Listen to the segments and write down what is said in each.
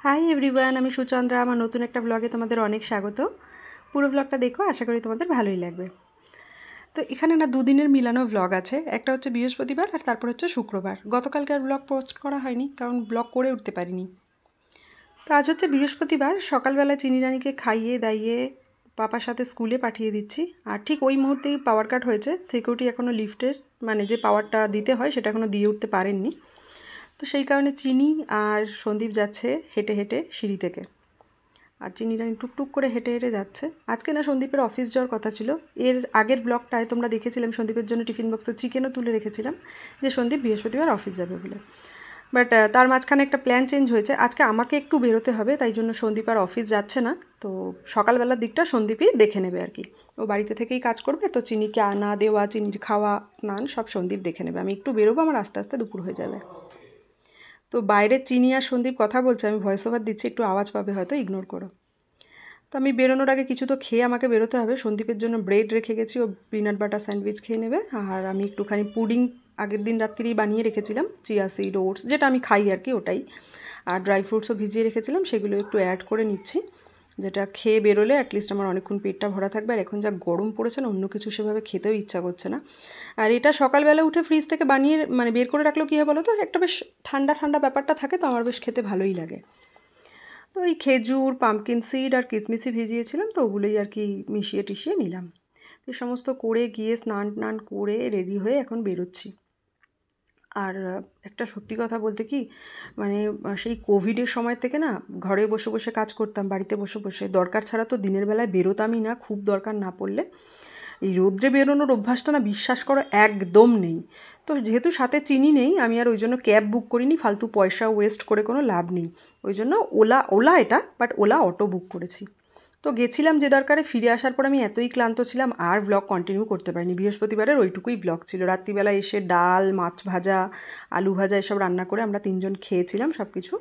Hi everyone, আমি সুচন্দ্রা। আমার নতুন একটা ব্লগে তোমাদের অনেক স্বাগত। পুরো ব্লগটা দেখো, আশা করি তোমাদের ভালোই লাগবে। তো এখানে না দুদিনের মিলানো ব্লগ আছে। একটা হচ্ছে বৃহস্পতিবার আর তারপর হচ্ছে শুক্রবার। গতকালকে আর ব্লগ পোস্ট করা হয়নি, কারণ ব্লগ করে উঠতে পারিনি। তো আজ হচ্ছে বৃহস্পতিবার। সকালবেলা চিনি রানীকে খাইয়ে দাইয়ে পাপার সাথে স্কুলে পাঠিয়ে দিচ্ছি। আর ঠিক ওই মুহূর্তেই পাওয়ার কাট হয়েছে। সিকিউরিটি এখনও লিফটের মানে যে পাওয়ারটা দিতে হয় সেটা এখনও দিয়ে উঠতে পারেননি। তো সেই কারণে চিনি আর সন্দীপ যাচ্ছে হেঁটে হেঁটে সিঁড়ি থেকে। আর চিনি রানী টুকটুক করে হেঁটে হেঁটে যাচ্ছে। আজকে না সন্দীপের অফিস যাওয়ার কথা ছিল। এর আগের ব্লগটায় তোমরা দেখেছিলাম সন্দীপের জন্য টিফিন বক্সে চিকেনও তুলে রেখেছিলাম, যে সন্দীপ বৃহস্পতিবার অফিস যাবে বলে। বাট তার মাঝখানে একটা প্ল্যান চেঞ্জ হয়েছে। আজকে আমাকে একটু বেরোতে হবে, তাই জন্য সন্দীপ আর অফিস যাচ্ছে না। তো সকালবেলার দিকটা সন্দীপই দেখে নেবে আর কি। ও বাড়িতে থেকেই কাজ করবে, তো চিনিকে আনা দেওয়া, চিনির খাওয়া, স্নান সব সন্দীপ দেখে নেবে। আমি একটু বেরোবো, আমার আস্তে আস্তে দুপুর হয়ে যাবে। তো বাইরে চিনি আর সন্দীপ কথা বলছে, আমি ভয়েস ওভার দিচ্ছি, একটু আওয়াজ পাবে, হয়তো ইগনোর করো। তো আমি বেরোনোর আগে কিছু তো খেয়ে আমাকে বেরোতে হবে। সন্দীপের জন্য ব্রেড রেখে গেছি, ও পিনাট বাটার স্যান্ডউইচ খেয়ে নেবে। আর আমি একটুখানি পুডিং আগের দিন রাত্রিই বানিয়ে রেখেছিলাম, চিয়া সিড, ওটস, যেটা আমি খাই আর কি, ওটাই। আর ড্রাই ফ্রুটসও ভিজিয়ে রেখেছিলাম, সেগুলো একটু অ্যাড করে নিচ্ছি, যেটা খেয়ে বেরোলে অ্যাটলিস্ট আমার অনেকক্ষণ পেটটা ভরা থাকবে। আর এখন যা গরম পড়েছে না, অন্য কিছু সেভাবে খেতেও ইচ্ছা করছে না। আর এটা সকালবেলা উঠে ফ্রিজ থেকে বানিয়ে মানে বের করে রাখলেও কী হয় বলো তো, একটা বেশ ঠান্ডা ঠান্ডা ব্যাপারটা থাকে, তো আমার বেশ খেতে ভালোই লাগে। তো ওই খেজুর, পাম্পকিন সিড আর কিশমিশি ভিজিয়েছিলাম, তো ওগুলোই আর কি মিশিয়ে টিশিয়ে নিলাম। তো সমস্ত করে গিয়ে স্নান টান করে রেডি হয়ে এখন বেরোচ্ছি। আর একটা সত্যি কথা বলতে কি, মানে সেই কোভিডের সময় থেকে না ঘরে বসে বসে কাজ করতাম, বাড়িতে বসে বসে, দরকার ছাড়া তো দিনের বেলায় বেরোতামই না, খুব দরকার না পড়লে। এই রোদ্রে বেরোনোর অভ্যাসটা না, বিশ্বাস করো, একদম নেই। তো যেহেতু সাথে চিনি নেই, আমি আর ওই জন্য ক্যাব বুক করিনি, ফালতু পয়সা ওয়েস্ট করে কোনো লাভ নেই। ওই জন্য ওলা এটা, বাট ওলা অটো বুক করেছি। তো গেছিলাম যে দরকারে, ফিরে আসার পর আমি এতই ক্লান্ত ছিলাম, আর ব্লগ কন্টিনিউ করতে পারিনি। বৃহস্পতিবারের ওইটুকুই ব্লগ ছিল। রাত্রিবেলা এসে ডাল, মাছ ভাজা, আলু ভাজা এসব রান্না করে আমরা তিনজন খেয়েছিলাম সব কিছু।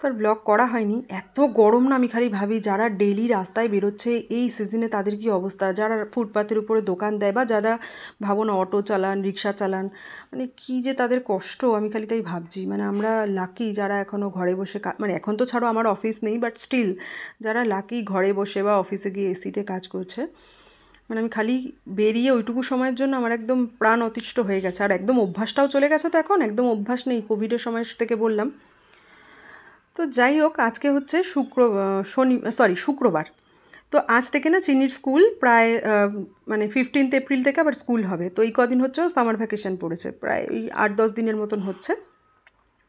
তো আর ব্লগ করা হয়নি। এত গরম না, আমি খালি ভাবি যারা ডেইলি রাস্তায় বেরোচ্ছে এই সিজনে তাদের কি অবস্থা, যারা ফুটপাতের উপরে দোকান দেয়, বা যারা ভাবো না অটো চালান, রিক্সা চালান, মানে কি যে তাদের কষ্ট, আমি খালি তাই ভাবছি। মানে আমরা লাকি যারা এখনও ঘরে বসে মানে এখন তো ছাড়ো আমার অফিস নেই, বাট স্টিল যারা লাকি ঘরে বসে বা অফিসে গিয়ে এসিতে কাজ করছে। মানে আমি খালি বেরিয়ে ওইটুকু সময়ের জন্য আমার একদম প্রাণ অতিষ্ঠ হয়ে গেছে। আর একদম অভ্যাসটাও চলে গেছে, তো এখন একদম অভ্যাস নেই, কোভিডের সময় থেকে বললাম। তো যাই হোক, আজকে হচ্ছে শুক্রবার। তো আজ থেকে না চিনির স্কুল প্রায় মানে 15 এপ্রিল থেকে আবার স্কুল হবে। তো এই কদিন হচ্ছে সামার ভ্যাকেশন পড়েছে, প্রায় ওই 8-10 দিনের মতন হচ্ছে।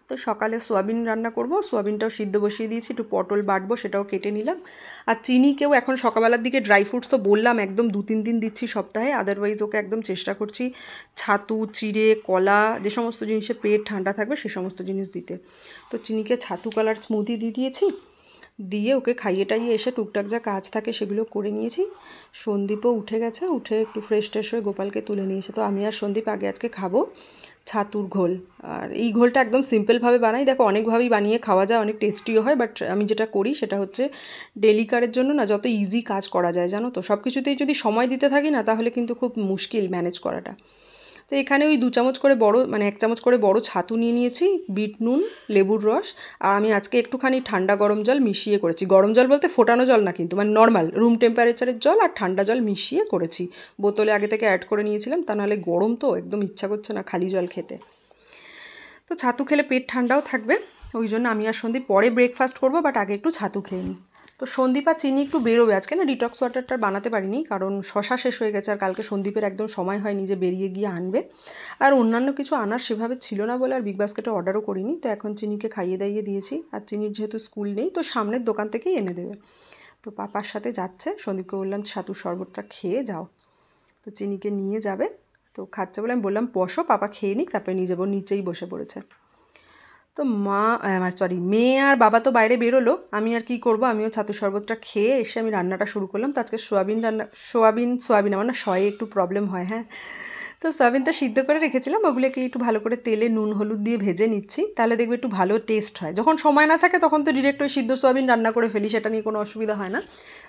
তো সকালে সোয়াবিন রান্না করব, সোয়াবিনটাও সিদ্ধ বসিয়ে দিয়েছি, একটু পটল বাটবো, সেটাও কেটে নিলাম। আর চিনিকেও এখন সকালবেলার দিকে ড্রাই ফ্রুটস তো বললাম একদম 2-3 দিন দিচ্ছি সপ্তাহে, আদারওয়াইজ ওকে একদম চেষ্টা করছি ছাতু, চিড়ে, কলা, যে সমস্ত জিনিসে পেট ঠান্ডা থাকবে সে সমস্ত জিনিস দিতে। তো চিনিকে ছাতু কলার স্মুদি দিয়ে দিয়েছি, দিয়ে ওকে খাইয়ে টাইয়ে এসে টুকটাক যা কাজ থাকে সেগুলো করে নিয়েছি। সন্দীপও উঠে গেছে, উঠে একটু ফ্রেশ ট্রেশ হয়ে গোপালকে তুলে নিয়েছে। তো আমি আর সন্দীপ আগে আজকে খাবো ছাতুর ঘোল। আর এই ঘোলটা একদম সিম্পলভাবে বানাই, দেখো অনেকভাবেই বানিয়ে খাওয়া যায়, অনেক টেস্টিও হয়, বাট আমি যেটা করি সেটা হচ্ছে ডেলিকারের জন্য না যত ইজি কাজ করা যায় জানো তো, সব কিছুতেই যদি সময় দিতে থাকি না, তাহলে কিন্তু খুব মুশকিল ম্যানেজ করাটা। তো এখানে ওই 2 চামচ করে মানে 1 চামচ করে বড় ছাতু নিয়ে নিয়েছি, বিট নুন, লেবুর রস। আর আমি আজকে একটুখানি ঠান্ডা গরম জল মিশিয়ে করেছি। গরম জল বলতে ফোটানো জল না কিন্তু, মানে নর্মাল রুম টেম্পারেচারের জল আর ঠান্ডা জল মিশিয়ে করেছি। বোতলে আগে থেকে অ্যাড করে নিয়েছিলাম, তা নাহলে গরম তো একদম ইচ্ছা করছে না খালি জল খেতে। তো ছাতু খেলে পেট ঠান্ডাও থাকবে, ওই জন্য আমি আর সন্দীপ পরে ব্রেকফাস্ট করবো, বাট আগে একটু ছাতু খেয়ে নিই। তো সন্দীপ আর চিনি একটু বেরোবে আজকে, না ডিটক্স ওয়াটারটা বানাতে পারিনি, কারণ শশা শেষ হয়ে গেছে, আর কালকে সন্দীপের একদম সময় হয়নি যে বেরিয়ে গিয়ে আনবে। আর অন্যান্য কিছু আনার সেভাবে ছিল না বলে আর বিগ বাস্কেটে অর্ডারও করিনি। তো এখন চিনিকে খাইয়ে দাইয়ে দিয়েছি, আর চিনির যেহেতু স্কুল নেই, তো সামনের দোকান থেকেই এনে দেবে। তো পাপার সাথে যাচ্ছে, সন্দীপকে বললাম ছাতুর শরবতটা খেয়ে যাও। তো চিনিকে নিয়ে যাবে, তো খাচ্ছে বলে আমি বললাম বসো, পাপা খেয়ে নিক, তারপরে নিয়ে যাবো। নিচেই বসে পড়েছে। তো মেয়ে আর বাবা তো বাইরে বেরোলো, আমি আর কি করব, আমিও ছাতুর শরবতটা খেয়ে এসে আমি রান্নাটা শুরু করলাম। তো আজকে সোয়াবিন আমার না শয়ে একটু প্রবলেম হয়, হ্যাঁ। তো সয়াবিন তো সিদ্ধ করে রেখেছিলাম, ওগুলোকে একটু ভালো করে তেলে নুন হলুদ দিয়ে ভেজে নিচ্ছি, তাহলে দেখবে একটু ভালো টেস্ট হয়। যখন সময় না থাকে তখন তো ডিরেক্ট ওই সিদ্ধ সয়াবিন রান্না করে ফেলি, সেটা নিয়ে কোনো অসুবিধা হয় না।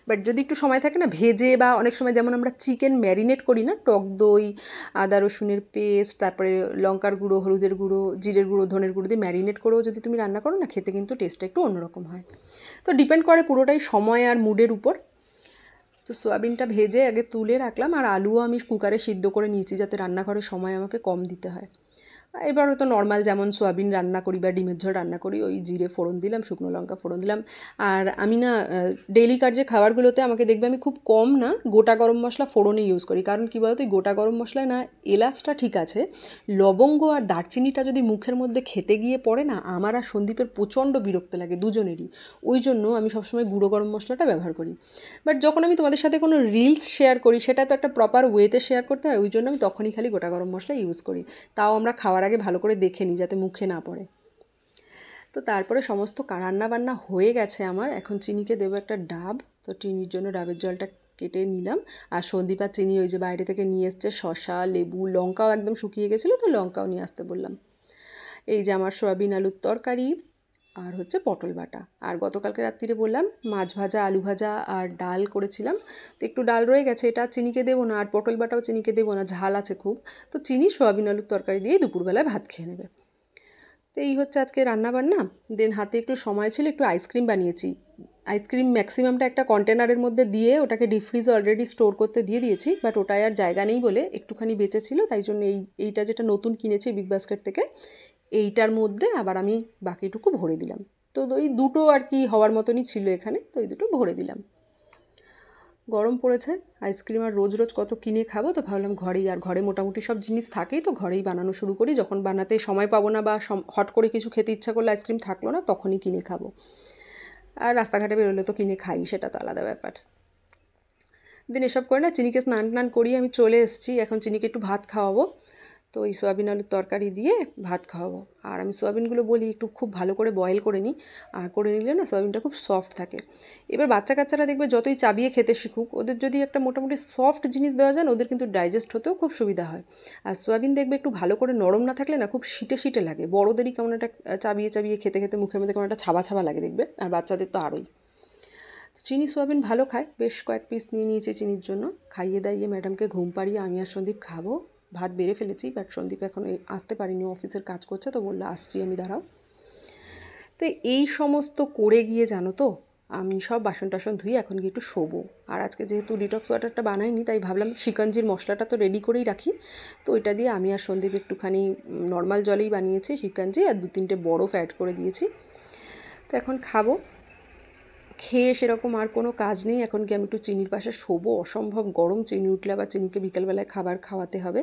বাট যদি একটু সময় থাকে না, ভেজে বা অনেক সময় যেমন আমরা চিকেন ম্যারিনেট করি না, টক দই, আদা রসুনের পেস্ট, তারপরে লঙ্কার গুঁড়ো, হলুদের গুঁড়ো, জিরের গুঁড়ো, ধনের গুঁড়ো দিয়ে ম্যারিনেট করেও যদি তুমি রান্না করো না, খেতে কিন্তু টেস্টটা একটু অন্যরকম হয়। তো ডিপেন্ড করে পুরোটাই সময় আর মুডের উপর। তো সয়াবিনটা ভেজে আগে তুলে রাখলাম, আর আলুও আমি কুকারে সিদ্ধ করে নিয়েছি যাতে রান্নাঘরে সময় আমাকে কম দিতে হয়। এবার হয়তো নর্মাল যেমন সয়াবিন রান্না করি বা ডিমের ঝোল রান্না করি, ওই জিরে ফোড়ন দিলাম, শুকনো লঙ্কা ফোড়ন দিলাম। আর আমি না ডেইলিকার যে খাবারগুলোতে আমাকে দেখবে আমি খুব কম না গোটা গরম মশলা ফোড়নে ইউজ করি, কারণ কী বলতো, এই গোটা গরম মশলায় না এলাচটা ঠিক আছে, লবঙ্গ আর দারচিনিটা যদি মুখের মধ্যে খেতে গিয়ে পড়ে না, আমার আর সন্দীপের প্রচণ্ড বিরক্ত লাগে দুজনেরই। ওই জন্য আমি সবসময় গুঁড়ো গরম মশলাটা ব্যবহার করি। বাট যখন আমি তোমাদের সাথে কোনো রিলস শেয়ার করি, সেটা তো একটা প্রপার ওয়েতে শেয়ার করতে হয়, ওই জন্য আমি তখনই খালি গোটা গরম মশলা ইউজ করি। তাও আমরা খাওয়ার আগে ভালো করে দেখে নিই যাতে মুখে না পড়ে। তো তারপরে সমস্ত রান্না বান্না হয়ে গেছে আমার, এখন চিনিকে দেবো একটা ডাব। তো চিনির জন্য ডাবের জলটা কেটে নিলাম। আর সন্দীপ আর চিনি ওই যে বাইরে থেকে নিয়ে এসছে শসা, লেবু, লঙ্কাও একদম শুকিয়ে গেছিলো, তো লঙ্কাও নিয়ে আসতে বললাম। এই যে আমার সয়াবিন আলুর তরকারি আর হচ্ছে পটল বাটা। আর গতকালকে রাত্রিরে বললাম মাছ ভাজা, আলু ভাজা আর ডাল করেছিলাম, তো একটু ডাল রয়ে গেছে, এটা চিনিকে দেবো না, আর পটল বাটাও চিনিকে দেবো না, ঝাল আছে খুব। তো চিনি সয়াবিন আলুর তরকারি দিয়েই দুপুরবেলায় ভাত খেয়ে নেবে। তো এই হচ্ছে আজকে রান্নাবান্না। দেন হাতে একটু সময় ছিল, একটু আইসক্রিম বানিয়েছি। আইসক্রিম ম্যাক্সিমামটা একটা কন্টেনারের মধ্যে দিয়ে ওটাকে ডিপ ফ্রিজে অলরেডি স্টোর করতে দিয়ে দিয়েছি, বাট ওটায় আর জায়গা নেই বলে একটুখানি বেঁচে ছিল, তাই জন্য এইটা যেটা নতুন কিনেছি বিগ বাস্কেট থেকে, এইটার মধ্যে আবার আমি বাকিটুকু ভরে দিলাম। তো ওই দুটো আর কি হওয়ার মতনই ছিল এখানে, তো এই দুটো ভরে দিলাম। গরম পড়েছে, আইসক্রিম আর রোজ রোজ কত কিনে খাবো, তো ভাবলাম ঘরেই, আর ঘরে মোটামুটি সব জিনিস থাকেই, তো ঘরেই বানানো শুরু করি। যখন বানাতে সময় পাবো না বা হট করে কিছু খেতে ইচ্ছা করলে আইসক্রিম থাকলো না, তখনই কিনে খাবো। আর রাস্তাঘাটে বেরোলে তো কিনে খাই, সেটা তো আলাদা ব্যাপার। দিন এসব করে না চিনিকে স্নান টান করিয়ে আমি চলে এসেছি, এখন চিনিকে একটু ভাত খাওয়াবো। তো এই সয়াবিন আলুর তরকারি দিয়ে ভাত খাওয়াবো। আর আমি সয়াবিনগুলো বলি একটু খুব ভালো করে বয়েল করে নিই, আর করে নিলে না সয়াবিনটা খুব সফট থাকে। এবার বাচ্চা কাচ্চারা দেখবে যতই চাবিয়ে খেতে শিখুক, ওদের যদি একটা মোটামুটি সফট জিনিস দেওয়া যায়, ওদের কিন্তু ডাইজেস্ট হতেও খুব সুবিধা হয়। আর সয়াবিন দেখবে একটু ভালো করে নরম না থাকলে না খুব শিটে শিটে লাগে, বড়োদেরই কেমন একটা চাবিয়ে চাবিয়ে খেতে খেতে মুখের মধ্যে কেমন একটা ছাবা ছাবা লাগে দেখবে, আর বাচ্চাদের তো আরোই। চিনি সোয়াবিন ভালো খায়, বেশ কয়েক পিস নিয়ে নিয়েছি চিনির জন্য। খাইয়ে দাইয়ে ম্যাডামকে ঘুম পাড়িয়ে আমি আর সন্দীপ খাবো। ভাত বেড়ে ফেলেছি, বাট সন্দীপ এখন আসতে পারিনি, অফিসের কাজ করছে, তো বললো আসছি আমি, দাঁড়াও। তো এই সমস্ত করে গিয়ে জানো তো, আমি সব বাসন টাসন ধুয়ে এখন গিয়ে একটু শোবো। আর আজকে যেহেতু ডিটক্স ওয়াটারটা বানাইনি, তাই ভাবলাম শিকঞ্জির মশলাটা তো রেডি করেই রাখি, তো ওইটা দিয়ে আমি আর সন্দীপ একটুখানি নর্মাল জলেই বানিয়েছি শিকঞ্জি, আর 2-3টে বরফ অ্যাড করে দিয়েছি। তো এখন খাবো। খেয়ে সেরকম আর কোনো কাজ নেই, এখন কি আমি একটু চিনির পাশে শোবো, অসম্ভব গরম, চিনি উঠলে আবার চিনিকে বিকেলবেলায় খাবার খাওয়াতে হবে।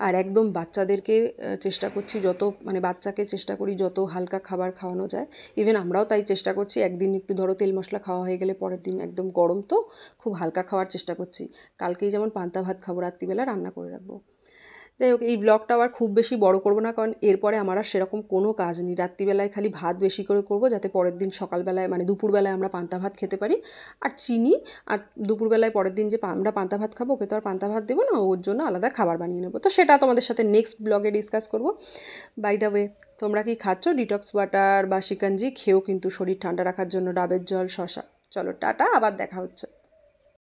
আর একদম বাচ্চাদেরকে চেষ্টা করছি যত, মানে বাচ্চাকে চেষ্টা করি যত হালকা খাবার খাওয়ানো যায়। ইভেন আমরাও তাই চেষ্টা করছি, একদিন একটু ধরো তেল মশলা খাওয়া হয়ে গেলে পরের দিন একদম গরম তো খুব হালকা খাওয়ার চেষ্টা করছি। কালকেই যেমন পান্তা ভাত খাবো, রাত্রিবেলা রান্না করে রাখবো। যাই হোক, এই ব্লগটাও আর খুব বেশি বড় করব না, কারণ এরপরে আমার আর সেরকম কোনো কাজ নেই। রাত্রিবেলায় খালি ভাত বেশি করে করব, যাতে পরের দিন সকালবেলায় মানে দুপুরবেলায় আমরা পান্তা ভাত খেতে পারি। আর চিনি আর দুপুরবেলায় পরের দিন যে আমরা পান্তা ভাত খাবো, ওকে তো আর পান্তা ভাত দেবো না, ওর জন্য আলাদা খাবার বানিয়ে নেবো। তো সেটা তোমাদের সাথে নেক্সট ব্লগে ডিসকাস করব। বাই দ্য ওয়ে, তোমরা কি খাচ্ছ ডিটক্স ওয়াটার বা শিকঞ্জি? খেয়েও কিন্তু শরীর ঠান্ডা রাখার জন্য ডাবের জল, শশা। চলো টাটা, আবার দেখা হচ্ছে।